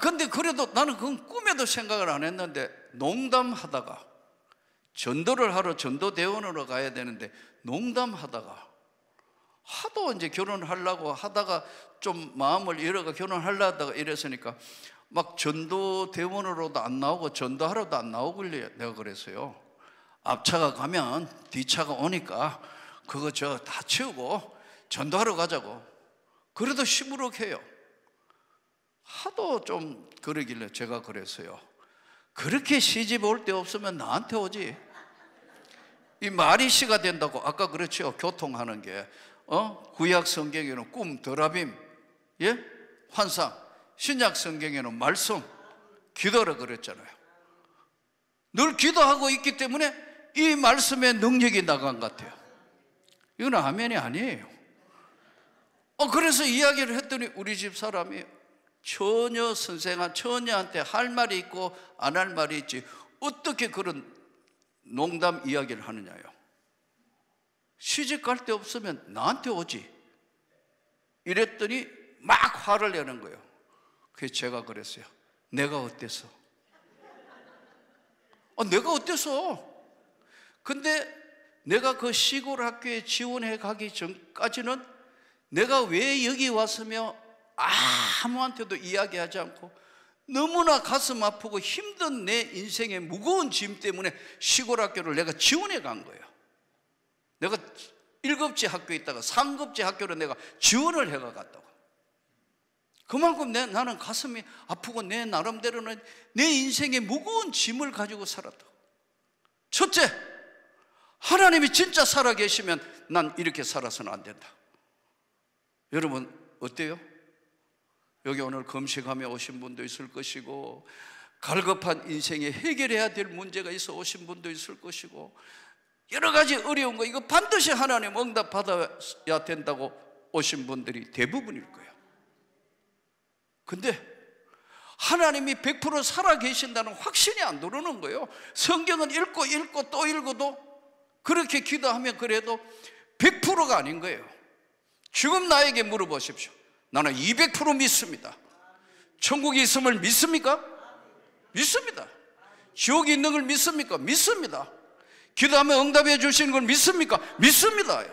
근데 그래도 나는 그건 꿈에도 생각을 안 했는데 농담하다가 전도를 하러 전도대원으로 가야 되는데 농담하다가 하도 이제 결혼하려고 하다가 좀 마음을 열어가 결혼하려고 하다가 이랬으니까 막 전도대원으로도 안 나오고 전도하러도 안 나오길래 내가 그랬어요. 앞차가 가면 뒤차가 오니까 그거 저 다 치우고 전도하러 가자고. 그래도 시무룩해요. 하도 좀 그러길래 제가 그랬어요. 그렇게 시집 올 데 없으면 나한테 오지. 이 말이 시가 된다고. 아까 그렇죠. 교통하는 게 구약 성경에는 꿈, 드라빔, 환상. 신약 성경에는 말씀, 기도라 그랬잖아요. 늘 기도하고 있기 때문에 이 말씀의 능력이 나간 것 같아요. 이건 아멘이 아니에요. 그래서 이야기를 했더니 우리 집 사람이 처녀 처녀한테 할 말이 있고 안 할 말이 있지 어떻게 그런 농담 이야기를 하느냐요. 시집 갈 데 없으면 나한테 오지. 이랬더니 막 화를 내는 거예요. 그래서 제가 그랬어요. 내가 어땠어? 내가 어땠어? 근데 내가 그 시골 학교에 지원해 가기 전까지는 내가 왜 여기 왔으며 아무한테도 이야기하지 않고 너무나 가슴 아프고 힘든 내 인생의 무거운 짐 때문에 시골 학교를 내가 지원해 간 거예요. 내가 1급제 학교에 있다가 3급제 학교로 내가 지원을 해가 갔다고. 그만큼 나는 가슴이 아프고 내 나름대로는 내 인생의 무거운 짐을 가지고 살았다고. 첫째, 하나님이 진짜 살아계시면 난 이렇게 살아서는 안 된다. 여러분 어때요? 여기 오늘 금식하며 오신 분도 있을 것이고 갈급한 인생에 해결해야 될 문제가 있어 오신 분도 있을 것이고 여러 가지 어려운 거 이거 반드시 하나님 응답 받아야 된다고 오신 분들이 대부분일 거예요. 근데 하나님이 100% 살아계신다는 확신이 안 들어오는 거예요. 성경은 읽고 또 읽어도 그렇게 기도하면 그래도 100%가 아닌 거예요. 지금 나에게 물어보십시오. 나는 200% 믿습니다. 천국이 있음을 믿습니까? 믿습니다. 지옥이 있는 걸 믿습니까? 믿습니다. 기도하면 응답해 주시는 걸 믿습니까? 믿습니다.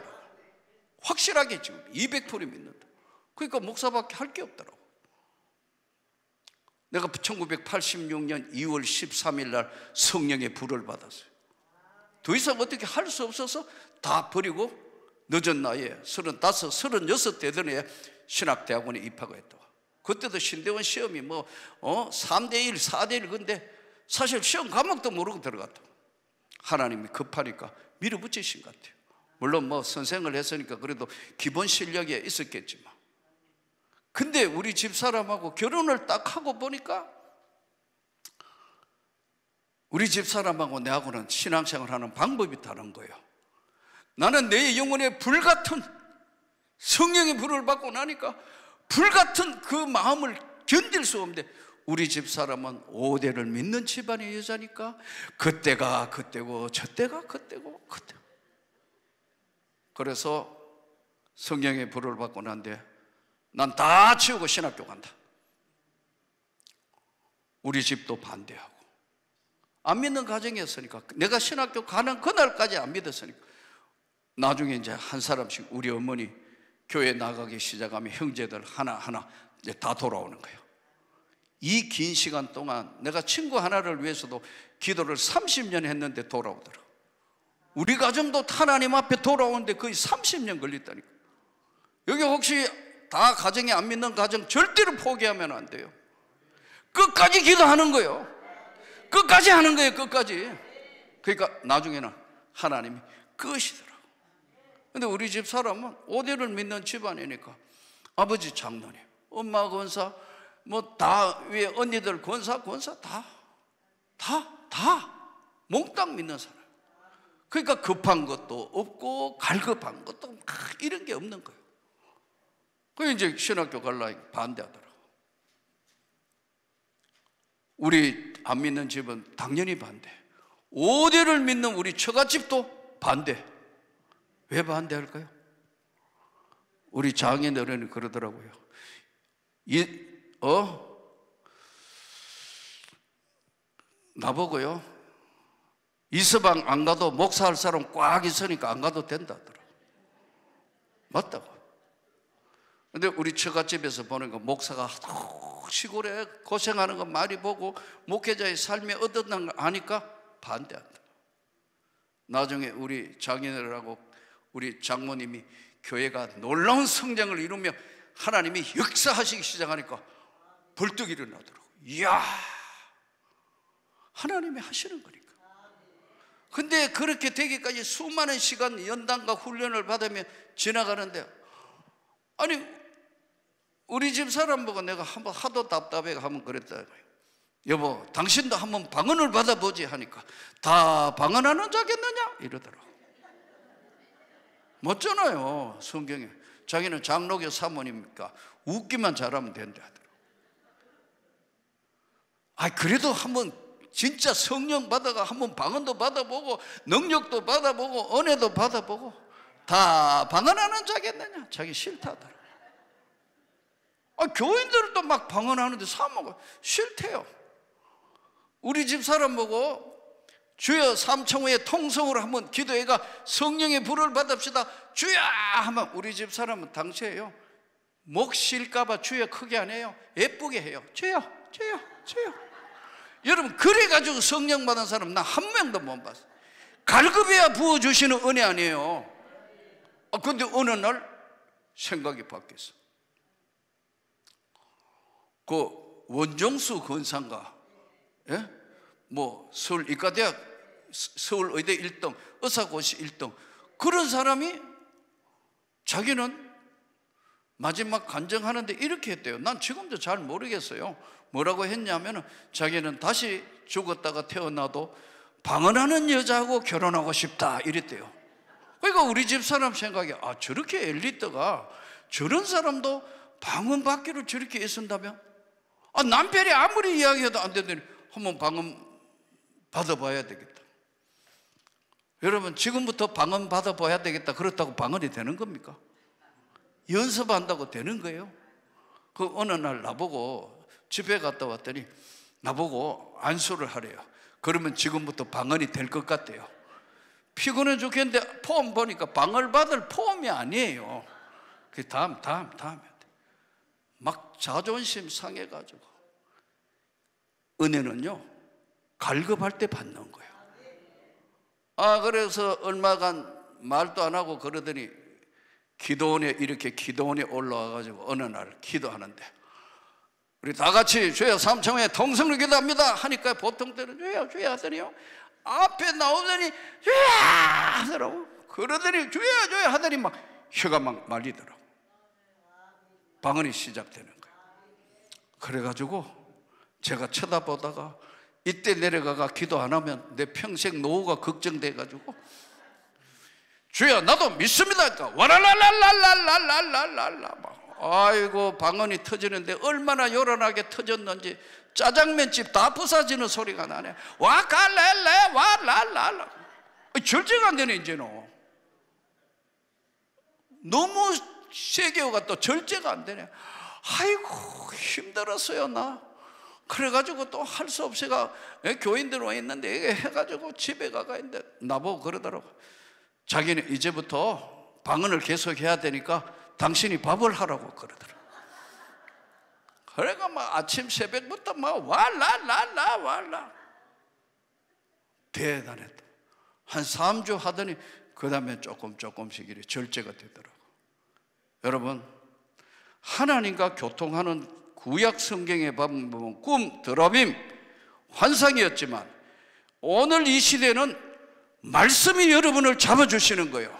확실하게 지금 200% 믿는다. 그러니까 목사밖에 할 게 없더라고. 내가 1986년 2월 13일 날 성령의 불을 받았어요. 더 이상 어떻게 할 수 없어서 다 버리고 늦은 나이에 35, 36 되던 해 신학대학원에 입학을 했다. 그때도 신대원 시험이 3대1, 4대1 근데 사실 시험 과목도 모르고 들어갔다. 하나님이 급하니까 밀어붙이신 것 같아요. 물론 선생을 했으니까 그래도 기본 실력이 있었겠지만, 근데 우리 집사람하고 결혼을 딱 하고 보니까 우리 집사람하고 내하고는 신앙생활 하는 방법이 다른 거예요. 나는 내 영혼에 불같은 성령의 불을 받고 나니까 불같은 그 마음을 견딜 수 없는데, 우리 집사람은 5대를 믿는 집안의 여자니까 그때가 그때고 저때가 그때고. 그래서 성령의 불을 받고 난데 난 다 치우고 신학교 간다. 우리 집도 반대하고. 안 믿는 가정이었으니까, 내가 신학교 가는 그날까지 안 믿었으니까, 나중에 이제 한 사람씩 우리 어머니 교회 나가기 시작하면 형제들 하나하나 이제 다 돌아오는 거예요. 이 긴 시간 동안 내가 친구 하나를 위해서도 기도를 30년 했는데 돌아오더라고. 우리 가정도 하나님 앞에 돌아오는데 거의 30년 걸렸다니까. 여기 혹시 다 가정에 안 믿는 가정 절대로 포기하면 안 돼요. 끝까지 기도하는 거예요. 끝까지 하는 거예요. 끝까지. 그러니까 나중에는 하나님이 끄시더라고. 근데 우리 집 사람은 5대를 믿는 집안이니까 아버지 장로님, 엄마 권사, 다 위에 언니들 권사 다 몽땅 믿는 사람. 그러니까 급한 것도 없고 갈급한 것도 이런 게 없는 거예요. 그래서 이제 신학교 갈라 반대하더라고. 우리 안 믿는 집은 당연히 반대. 5대를 믿는 우리 처갓집도 반대. 왜 반대할까요? 우리 장인어른이 그러더라고요. 나보고요, 이서방 안 가도 목사할 사람 꽉 있으니까 안 가도 된다 하더라고. 맞다고. 근데 우리 처갓집에서 보는 거, 목사가 시골에 고생하는 거 많이 보고 목회자의 삶에 얻었는 걸 아니까 반대한다. 나중에 우리 장인어른하고 우리 장모님이 교회가 놀라운 성장을 이루며 하나님이 역사하시기 시작하니까 벌떡 일어나더라고. 이야, 하나님이 하시는 거니까. 근데 그렇게 되기까지 수많은 시간 연단과 훈련을 받으며 지나가는데, 아니 우리 집 사람 보고 내가 한번 하도 답답해 하면 그랬다. 여보, 당신도 한번 방언을 받아보지 하니까 다 방언하는 자겠느냐 이러더라고. 멋잖아요. 성경에 자기는 장로교 사모님이니까 웃기만 잘하면 된다 하더라고. 그래도 한번 진짜 성령 받아가 한번 방언도 받아보고 능력도 받아보고 은혜도 받아보고 다 방언하는 자겠느냐. 자기 싫다 하더라고. 교인들도 막 방언하는데 사모가 싫대요. 우리 집 사람 보고 주여 삼청후에 통성으로 한번 기도해가 성령의 불을 받읍시다 주여 하면 우리 집 사람은 당시에요, 목 쉴까봐 주여 크게 안 해요. 예쁘게 해요. 주여 주여 주여. 여러분, 그래가지고 성령 받은 사람 나 한 명도 못 봤어요. 갈급해야 부어주시는 은혜 아니에요. 근데 어느 날 생각이 바뀌었어. 그 원정수 권사인가, 서울 이과대학 서울 의대 1등, 의사고시 1등, 그런 사람이 자기는 마지막 간증하는데 이렇게 했대요. 난 지금도 잘 모르겠어요. 뭐라고 했냐면 자기는 다시 죽었다가 태어나도 방언하는 여자하고 결혼하고 싶다 이랬대요. 그러니까 우리 집 사람 생각에 저렇게 엘리트가 저런 사람도 방언 받기를 저렇게 애쓴다면 남편이 아무리 이야기해도 안 되더니 한번 방언 받아봐야 되겠다. 여러분, 지금부터 방언 받아봐야 되겠다 그렇다고 방언이 되는 겁니까? 연습한다고 되는 거예요? 그 어느 날 나보고 집에 갔다 왔더니 나보고 안수를 하래요. 그러면 지금부터 방언이 될 것 같대요. 피곤해 죽겠는데 포옹 보니까 방언 받을 포옹이 아니에요. 그 다음에 막 자존심 상해가지고. 은혜는요, 갈급할 때 받는 거예요. 그래서 얼마간 말도 안 하고 그러더니 기도원에 올라와가지고 어느 날 기도하는데, 우리 다 같이 주여 삼청에 통성으로 기도합니다 하니까 보통 때는 주여 하더니요, 앞에 나오더니 주여 하더라고. 그러더니 주여 하더니 막 혀가 막 말리더라고. 방언이 시작되는 거예요. 그래가지고 제가 쳐다보다가 이때 내려가가 기도 안 하면 내 평생 노후가 걱정돼가지고 주여 나도 믿습니다 하니까 와랄랄랄랄랄랄랄랄라 막, 아이고 방언이 터지는데 얼마나 요란하게 터졌는지 짜장면집 다 부사지는 소리가 나네. 와갈랄레 와랄랄라. 절제가 안 되네. 이제는 너무 세게 오가 또 절제가 안 되네. 아이고 힘들었어요 나. 그래가지고 또 할 수 없이가 교인들 와 있는데 이게 해가지고 집에 가가 있는데 나보고 그러더라고. 자기는 이제부터 방언을 계속 해야 되니까 당신이 밥을 하라고 그러더라고. 그래가 막 아침 새벽부터 막 왈라 대단했다. 한 3주 하더니 그 다음에 조금씩 이렇게 절제가 되더라고. 여러분, 하나님과 교통하는 구약 성경에 보면 꿈, 드라빔, 환상이었지만 오늘 이 시대는 말씀이 여러분을 잡아주시는 거예요.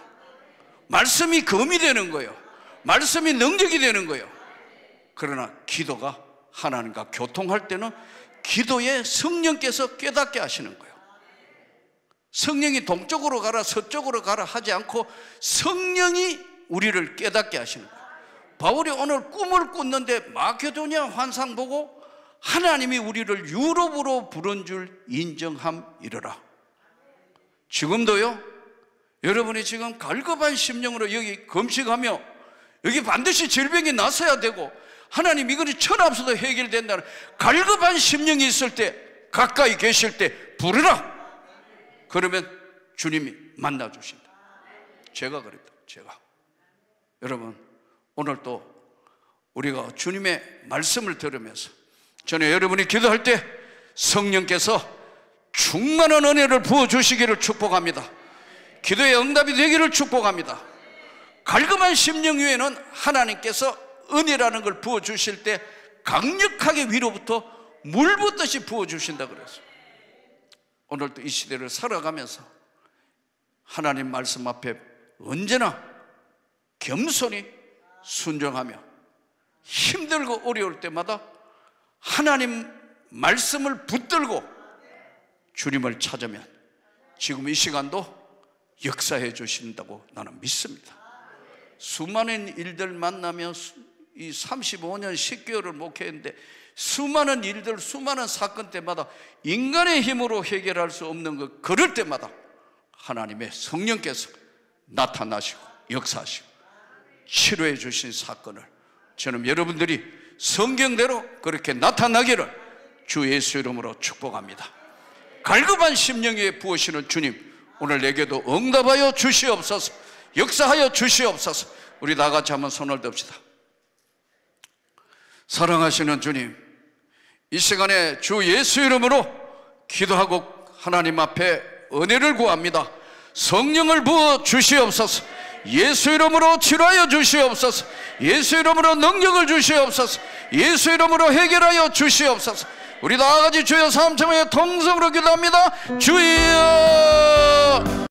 말씀이 검이 되는 거예요. 말씀이 능력이 되는 거예요. 그러나 기도가 하나님과 교통할 때는 기도에 성령께서 깨닫게 하시는 거예요. 성령이 동쪽으로 가라 서쪽으로 가라 하지 않고 성령이 우리를 깨닫게 하시는 거예요. 바울이 오늘 꿈을 꿨는데 마케도니아 환상 보고 하나님이 우리를 유럽으로 부른 줄 인정함이러라. 지금도요, 여러분이 지금 갈급한 심령으로 여기 금식하며 여기 반드시 질병이 났어야 되고 하나님 이거는 천없어도 해결된다는 갈급한 심령이 있을 때, 가까이 계실 때 부르라. 그러면 주님이 만나주신다. 제가 그랬다. 제가. 여러분, 오늘 또 우리가 주님의 말씀을 들으면서 전에 여러분이 기도할 때 성령께서 충만한 은혜를 부어주시기를 축복합니다. 기도의 응답이 되기를 축복합니다. 갈급한 심령 위에는 하나님께서 은혜라는 걸 부어주실 때 강력하게 위로부터 물 붓듯이 부어주신다 그랬어요. 오늘도 이 시대를 살아가면서 하나님 말씀 앞에 언제나 겸손히 순종하며 힘들고 어려울 때마다 하나님 말씀을 붙들고 주님을 찾으면 지금 이 시간도 역사해 주신다고 나는 믿습니다. 수많은 일들 만나며 이 35년 10개월을 목회했는데 수많은 일들, 수많은 사건 때마다 인간의 힘으로 해결할 수 없는 것, 그럴 때마다 하나님의 성령께서 나타나시고 역사하시고 치료해 주신 사건을 저는 여러분들이 성경대로 그렇게 나타나기를 주 예수 이름으로 축복합니다. 갈급한 심령 위에 부으시는 주님, 오늘 내게도 응답하여 주시옵소서. 역사하여 주시옵소서. 우리 다 같이 한번 손을 듭시다. 사랑하시는 주님, 이 시간에 주 예수 이름으로 기도하고 하나님 앞에 은혜를 구합니다. 성령을 부어 주시옵소서. 예수 이름으로 치료하여 주시옵소서. 예수 이름으로 능력을 주시옵소서. 예수 이름으로 해결하여 주시옵소서. 우리 다 같이 주여 삼청에 통성으로 기도합니다. 주여.